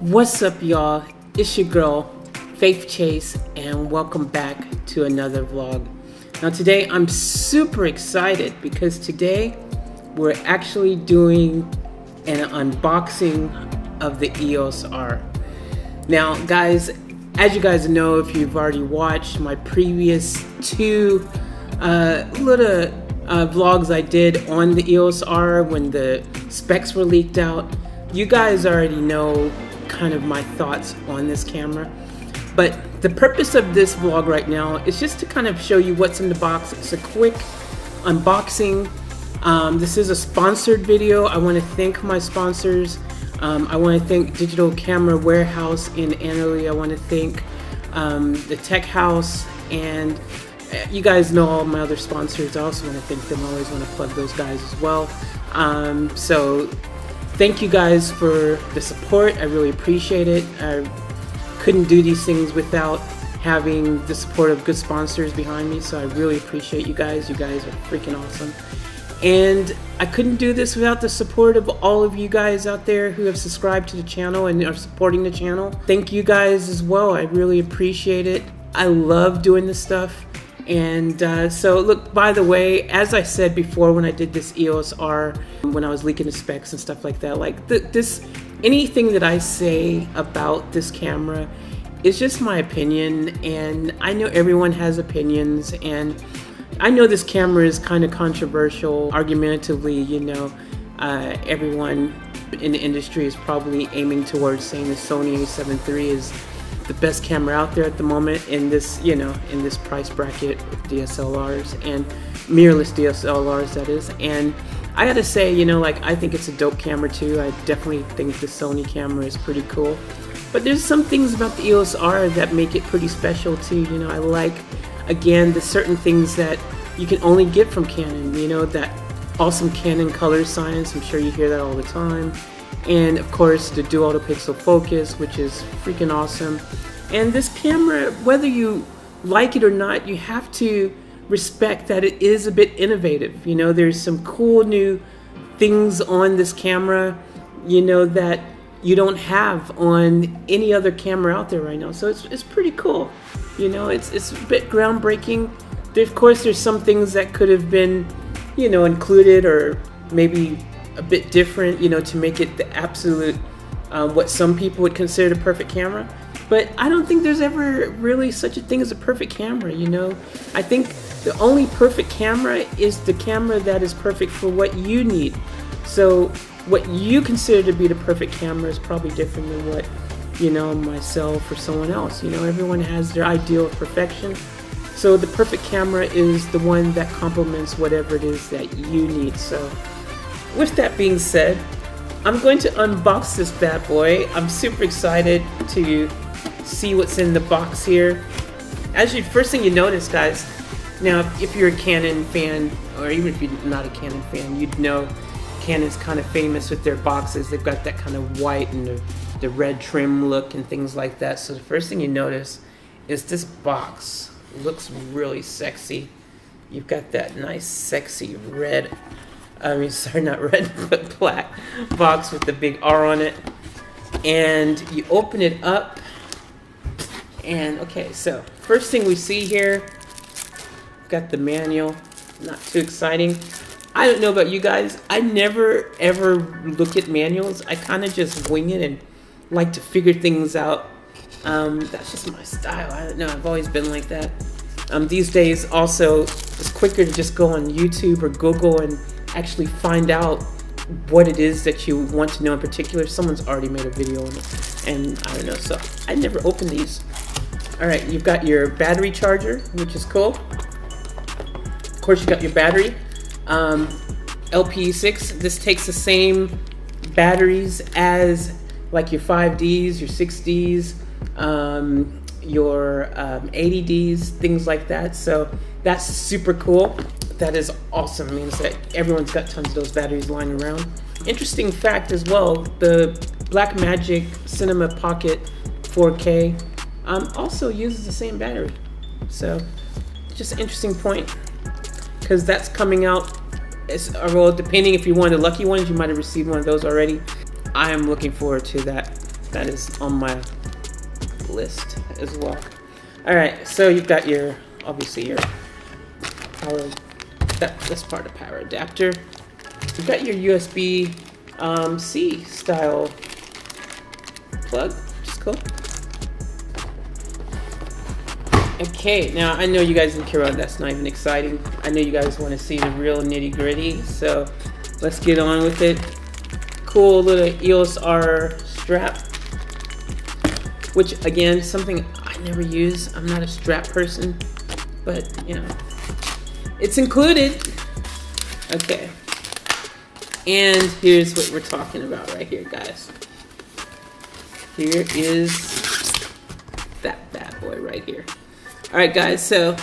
What's up, y'all? It's your girl, Faith Chase, and welcome back to another vlog. Now today I'm super excited because today we're actually doing an unboxing of the Eos R. Now guys, as you guys know, if you've already watched my previous two little vlogs I did on the Eos R when the specs were leaked out, you guys already know kind of my thoughts on this camera. But the purpose of this vlog right now is just to kind of show you what's in the box. It's a quick unboxing. This is a sponsored video. I want to thank my sponsors. I want to thank Digital Camera Warehouse in Annalee. I want to thank the Tech House, and you guys know all my other sponsors. I also want to thank them. I always want to plug those guys as well. So thank you guys for the support. I really appreciate it. I couldn't do these things without having the support of good sponsors behind me, so I really appreciate you guys. You guys are freaking awesome. And I couldn't do this without the support of all of you guys out there who have subscribed to the channel and are supporting the channel. Thank you guys as well. I really appreciate it. I love doing this stuff. And so look, by the way, as I said before when I did this EOS R, when I was leaking the specs and stuff like that, like anything that I say about this camera is just my opinion, and I know everyone has opinions, and I know this camera is kind of controversial. Argumentatively, you know, everyone in the industry is probably aiming towards saying the Sony a7 III is the best camera out there at the moment in this, you know, in this price bracket with DSLRs and mirrorless DSLRs, that is. And I gotta say, you know, like, I think it's a dope camera too. I definitely think the Sony camera is pretty cool. But there's some things about the EOS R that make it pretty special too. You know, I like, again, the certain things that you can only get from Canon. You know, that awesome Canon color science. I'm sure you hear that all the time. And of course the dual auto pixel focus, which is freaking awesome. And this camera, whether you like it or not, you have to respect that it is a bit innovative. You know, there's some cool new things on this camera, you know, that you don't have on any other camera out there right now. So it's pretty cool. You know, it's a bit groundbreaking. Of course, there's some things that could have been, you know, included or maybe a bit different, you know, to make it the absolute, what some people would consider the perfect camera. But I don't think there's ever really such a thing as a perfect camera, you know. I think the only perfect camera is the camera that is perfect for what you need. So what you consider to be the perfect camera is probably different than what, you know, myself or someone else. You know, everyone has their ideal of perfection. So the perfect camera is the one that complements whatever it is that you need. So with that being said, I'm going to unbox this bad boy. I'm super excited to see what's in the box here. First thing you notice, guys, now if you're a Canon fan, or even if you're not a Canon fan, you'd know Canon's kind of famous with their boxes. They've got that kind of white and the red trim look and things like that. So the first thing you notice is this box. It looks really sexy. You've got that nice sexy red, sorry, not red, but black box with the big R on it. And you open it up, and okay, so first thing we see here, we've got the manual. Not too exciting. I don't know about you guys, I never ever look at manuals. I kind of just wing it and like to figure things out. That's just my style. I don't know, I've always been like that. These days also, it's quicker to just go on YouTube or Google and actually find out what it is that you want to know in particular. Someone's already made a video on it, and I don't know, so I never opened these. All right, you've got your battery charger, which is cool. Of course, you got your battery, LP6. This takes the same batteries as like your 5Ds, your 6Ds, your 80Ds, things like that. So that's super cool. That is awesome. It means that everyone's got tons of those batteries lying around. Interesting fact as well, the Blackmagic Cinema Pocket 4K also uses the same battery. So just an interesting point, because that's coming out. Well, depending if you wanted the lucky ones, you might have received one of those already. I am looking forward to that. That is on my list as well. All right, so you've got your, obviously your power, this part of power adapter. You've got your USB C style plug, which is cool. Okay, now I know you guys didn't care about that. That's not even exciting. I know you guys want to see the real nitty gritty, so let's get on with it. Cool little Eos R strap, which again, something I never use. I'm not a strap person, but you know, it's included. Okay, and here's what we're talking about right here, guys. Here is that bad boy right here. All right, guys, so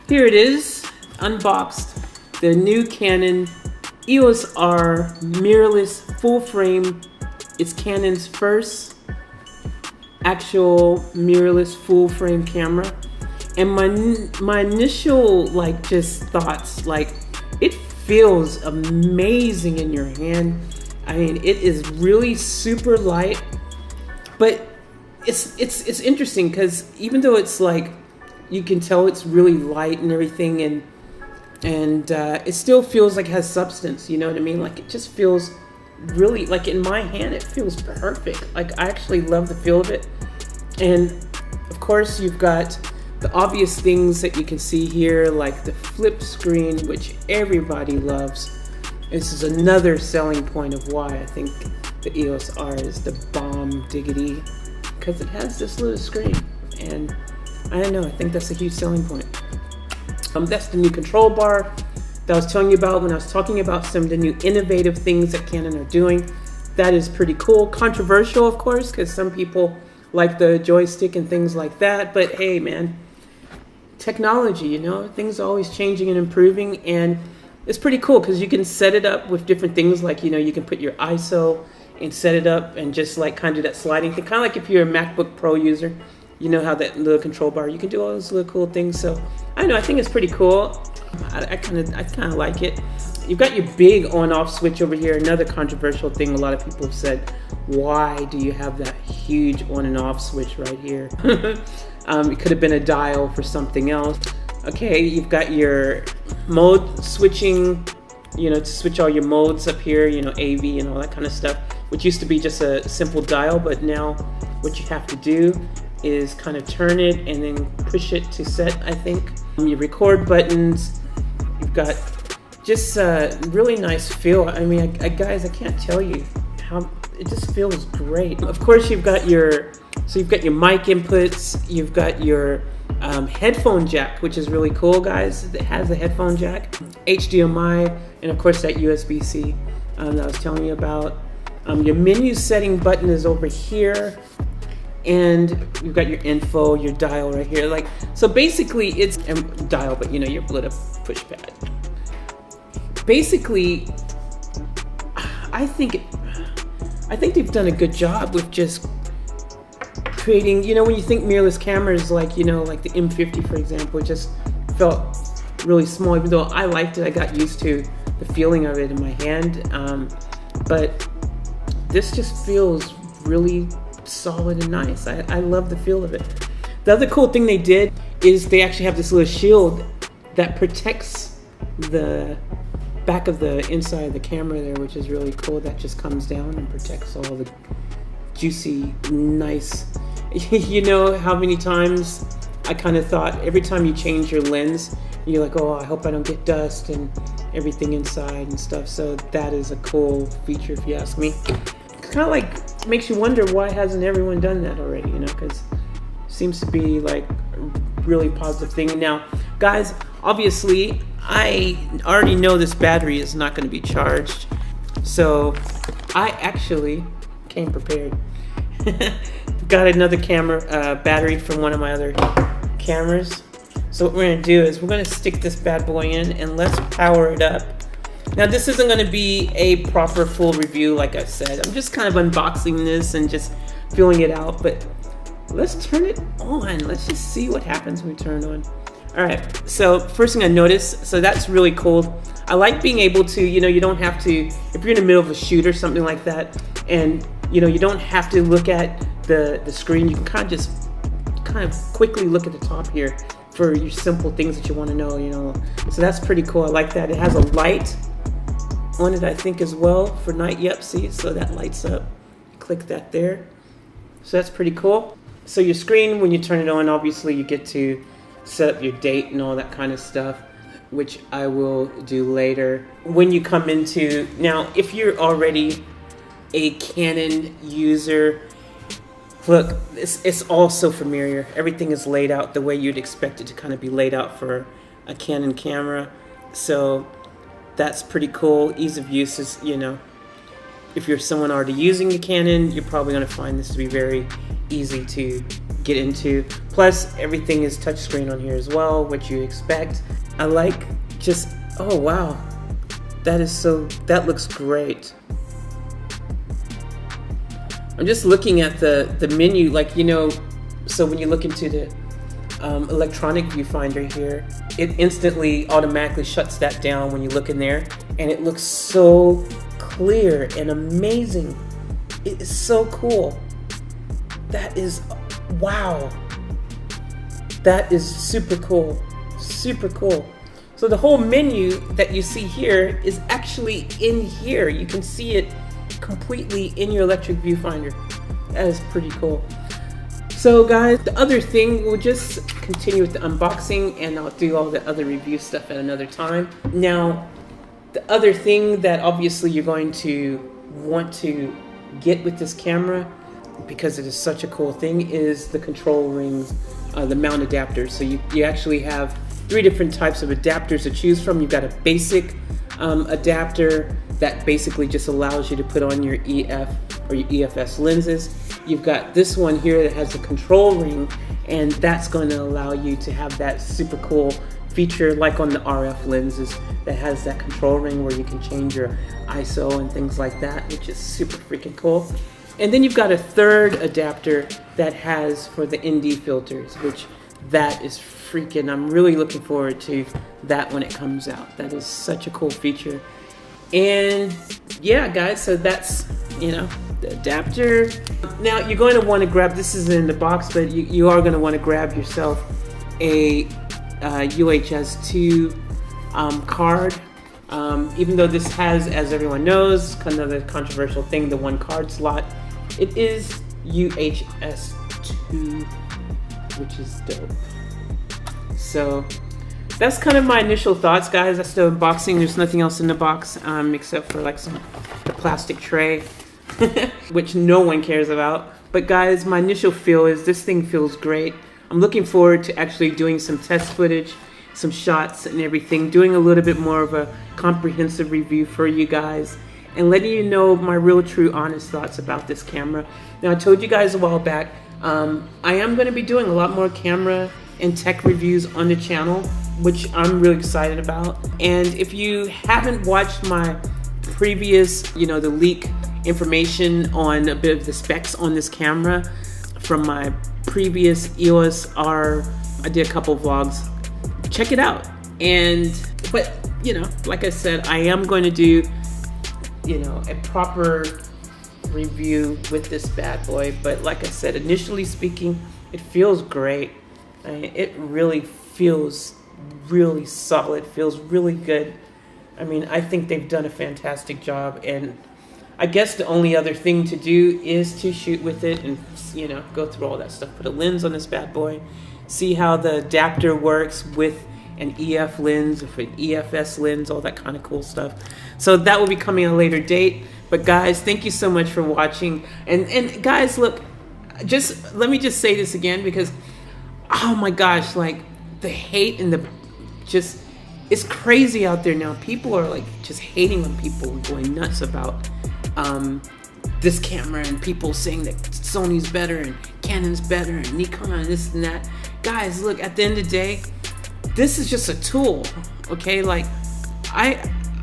here it is, unboxed. The new Canon Eos R mirrorless full frame. It's Canon's first actual mirrorless full frame camera. And my initial just thoughts, it feels amazing in your hand. I mean, it is really super light, but it's interesting because even though it's you can tell it's really light and everything, and it still feels like it has substance, you know what I mean? It just feels really, in my hand, it feels perfect. I actually love the feel of it. And of course, you've got the obvious things that you can see here, like the flip screen, which everybody loves. This is another selling point of why I think the Eos R is the bomb diggity, because it has this little screen. And I don't know, I think that's a huge selling point. That's the new control bar that I was telling you about when I was talking about some of the new innovative things that Canon are doing. That is pretty cool. Controversial, of course, because some people like the joystick and things like that. But hey, man, technology, you know, things are always changing and improving. And it's pretty cool because you can set it up with different things. You can put your ISO and set it up and just kind of do that sliding thing. Kind of like if you're a MacBook Pro user. You know how that little control bar, you can do all those little cool things. So I don't know, I think it's pretty cool. I kind of like it. You've got your big on-off switch over here. Another controversial thing. A lot of people have said, why do you have that huge on and off switch right here? It could have been a dial for something else. Okay, you've got your mode switching, to switch all your modes up here, AV and all that kind of stuff, which used to be just a simple dial, but now what you have to do is kind of turn it and then push it to set, I think. Your record buttons, you've got just a really nice feel. I mean, guys, I can't tell you how, it just feels great. Of course, you've got your mic inputs, you've got your headphone jack, which is really cool, guys. It has a headphone jack, HDMI, and of course that USB-C that I was telling you about. Your menu setting button is over here. And you've got your info, your dial right here. So basically it's a dial, but your little push pad. Basically, I think they've done a good job with just creating, when you think mirrorless cameras, like the M50, for example, it just felt really small, even though I liked it. I got used to the feeling of it in my hand. But this just feels really solid and nice. I love the feel of it. The other cool thing they did is they actually have this little shield that protects the back of the inside of the camera there, which is really cool. That just comes down and protects all the juicy, nice. You know how many times I kind of thought every time you change your lens, you're like, oh, I hope I don't get dust and everything inside and stuff. So that is a cool feature, if you ask me. It's kind of makes you wonder, why hasn't everyone done that already, because it seems to be a really positive thing. Now, guys, obviously, I already know this battery is not going to be charged, so I actually came prepared. Got another camera battery from one of my other cameras. So what we're going to do is we're going to stick this bad boy in and let's power it up. Now this isn't going to be a proper full review, like I said. I'm just kind of unboxing this and just feeling it out, but let's turn it on. Let's just see what happens when we turn it on. All right, so first thing I noticed, so that's really cool. I like being able to, you don't have to, if you're in the middle of a shoot or something like that, and you don't have to look at the screen. You can kind of quickly look at the top here for your simple things that you want to know, So that's pretty cool. I like that. It has a light on it, I think, as well for night. Yep, see, so that lights up. Click that there. So that's pretty cool. So your screen, when you turn it on, obviously you get to set up your date and all that kind of stuff, which I will do later. When you come into, now if you're already a Canon user, look, it's all so familiar. Everything is laid out the way you'd expect it to kind of be laid out for a Canon camera. So that's pretty cool. Ease of use is, if you're someone already using a Canon, you're probably going to find this to be very easy to get into. Plus, everything is touchscreen on here as well, what you expect. I like just, oh wow, that looks great. I'm just looking at the menu, so when you look into the electronic viewfinder here, it instantly automatically shuts that down when you look in there, and it looks so clear and amazing. It is so cool. That is, wow. That is super cool. Super cool. So the whole menu that you see here is actually in here. You can see it completely in your electric viewfinder. That is pretty cool. So guys, the other thing, we'll just continue with the unboxing and I'll do all the other review stuff at another time. Now, the other thing that obviously you're going to want to get with this camera, because it is such a cool thing, is the control rings, the mount adapters. So you actually have 3 different types of adapters to choose from. You've got a basic adapter that basically just allows you to put on your EF or your EFS lenses. You've got this one here that has a control ring, and that's going to allow you to have that super cool feature like on the RF lenses that has that control ring where you can change your ISO and things like that, which is super freaking cool. And then you've got a third adapter that has for the ND filters, which that is freaking, I'm really looking forward to that when it comes out. That is such a cool feature. And yeah, guys, so that's, the adapter. Now you're going to want to grab, this is in the box, but you are going to want to grab yourself a UHS 2 card. Even though this has, as everyone knows, kind of the controversial thing, the 1 card slot, it is UHS 2, which is dope. So that's kind of my initial thoughts, guys. That's the unboxing. There's nothing else in the box except for like the plastic tray, which no one cares about. But guys, my initial feel is this thing feels great. I'm looking forward to actually doing some test footage, some shots and everything, doing a little bit more of a comprehensive review for you guys and letting you know my real, true, honest thoughts about this camera. Now, I told you guys a while back, I am going to be doing a lot more camera and tech reviews on the channel, which I'm really excited about. And if you haven't watched my previous, the leak information on a bit of the specs on this camera from my previous Eos R, I did a couple vlogs. Check it out. But like I said, I am going to do a proper review with this bad boy. But like I said, initially speaking, it feels great. It really feels really solid, feels really good. I think they've done a fantastic job, and I guess the only other thing to do is to shoot with it and go through all that stuff. Put a lens on this bad boy, see how the adapter works with an EF lens, with an EFS lens, all that kind of cool stuff. So that will be coming at a later date. But guys, thank you so much for watching. And guys, look, let me just say this again, because oh my gosh, like the hate and it's crazy out there now. People are like just hating on people and going nuts about this camera, and people saying that Sony's better and Canon's better and Nikon and this and that. Guys, look, at the end of the day, this is just a tool, okay? Like,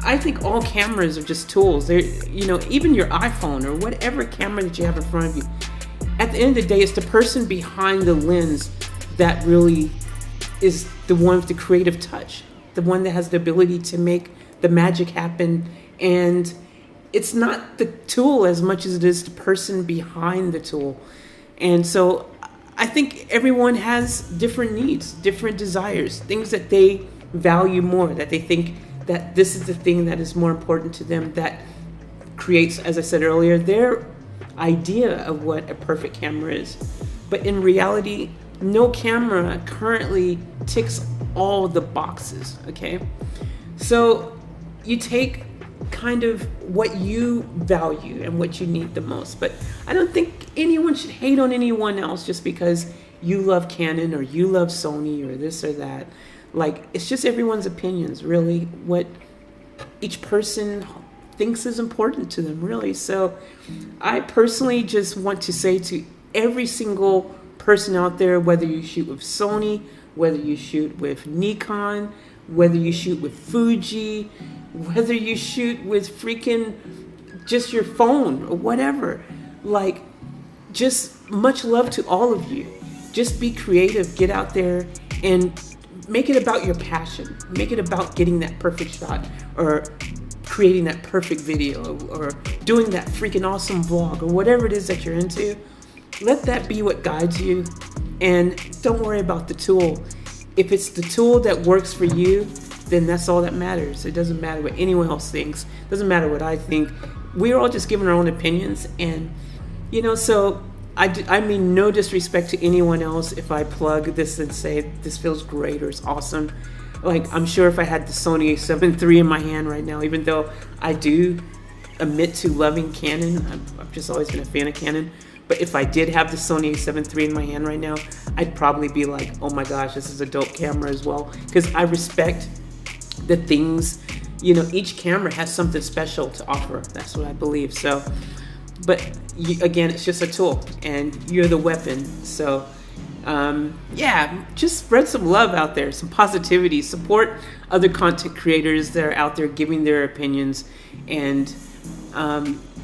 I think all cameras are just tools. They're, you know, even your iPhone or whatever camera that you have in front of you. At the end of the day, it's the person behind the lens that really is the one with the creative touch, the one that has the ability to make the magic happen. And it's not the tool as much as it is the person behind the tool. And so I think everyone has different needs, different desires, things that they value more, that they think that this is the thing that is more important to them, that creates, as I said earlier, their idea of what a perfect camera is. But in reality, no camera currently ticks all the boxes, okay? So you take kind of what you value and what you need the most. But I don't think anyone should hate on anyone else just because you love Canon or you love Sony or this or that. Like, it's just everyone's opinions, really, what each person thinks is important to them, really. So I personally just want to say to every single person out there, whether you shoot with Sony, whether you shoot with Nikon, whether you shoot with Fuji, whether you shoot with freaking just your phone or whatever, like, just much love to all of you. Just be creative, get out there and make it about your passion. Make it about getting that perfect shot or creating that perfect video or doing that freaking awesome vlog or whatever it is that you're into. Let that be what guides you, and don't worry about the tool. If it's the tool that works for you, then that's all that matters. It doesn't matter what anyone else thinks. It doesn't matter what I think. We're all just giving our own opinions, and you know, so I mean no disrespect to anyone else if I plug this and say this feels great or it's awesome. Like, I'm sure if I had the Sony a7 III in my hand right now, even though I do admit to loving Canon, I've just always been a fan of Canon, but if I did have the Sony a7 III in my hand right now, I'd probably be like, oh my gosh, this is a dope camera as well, because I respect the things, you know, each camera has something special to offer. That's what I believe. So, but again, it's just a tool and you're the weapon. So yeah, just spread some love out there, some positivity, support other content creators that are out there giving their opinions, and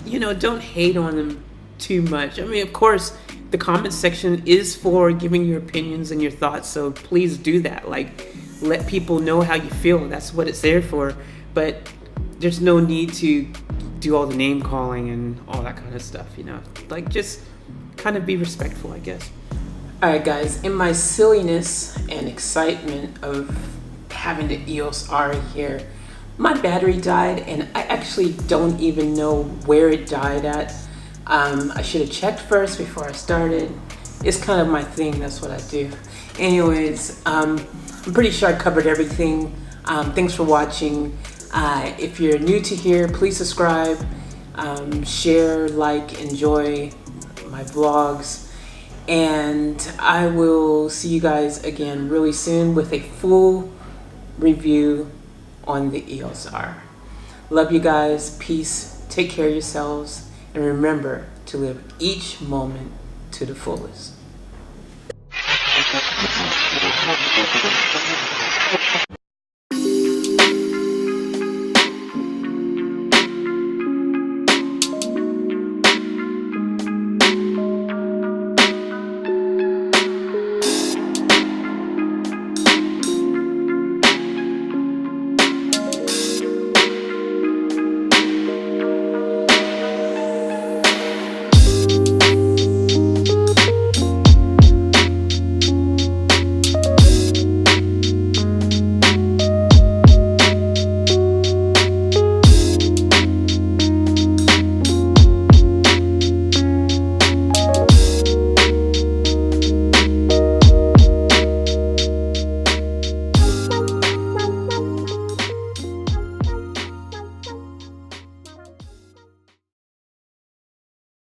you know, don't hate on them too much. I mean, of course, the comment section is for giving your opinions and your thoughts, so please do that. Like, let people know how you feel. That's what it's there for. But there's no need to do all the name calling and all that kind of stuff, you know. Like, just kind of be respectful, I guess. Alright guys, in my silliness and excitement of having the Eos R here, my battery died, and I actually don't even know where it died at. I should have checked first before I started. It's kind of my thing, that's what I do. Anyways, I'm pretty sure I covered everything. Thanks for watching. If you're new to here, please subscribe, share, like, enjoy my vlogs. And I will see you guys again really soon with a full review on the Eos R. Love you guys. Peace. Take care of yourselves. And remember to live each moment to the fullest.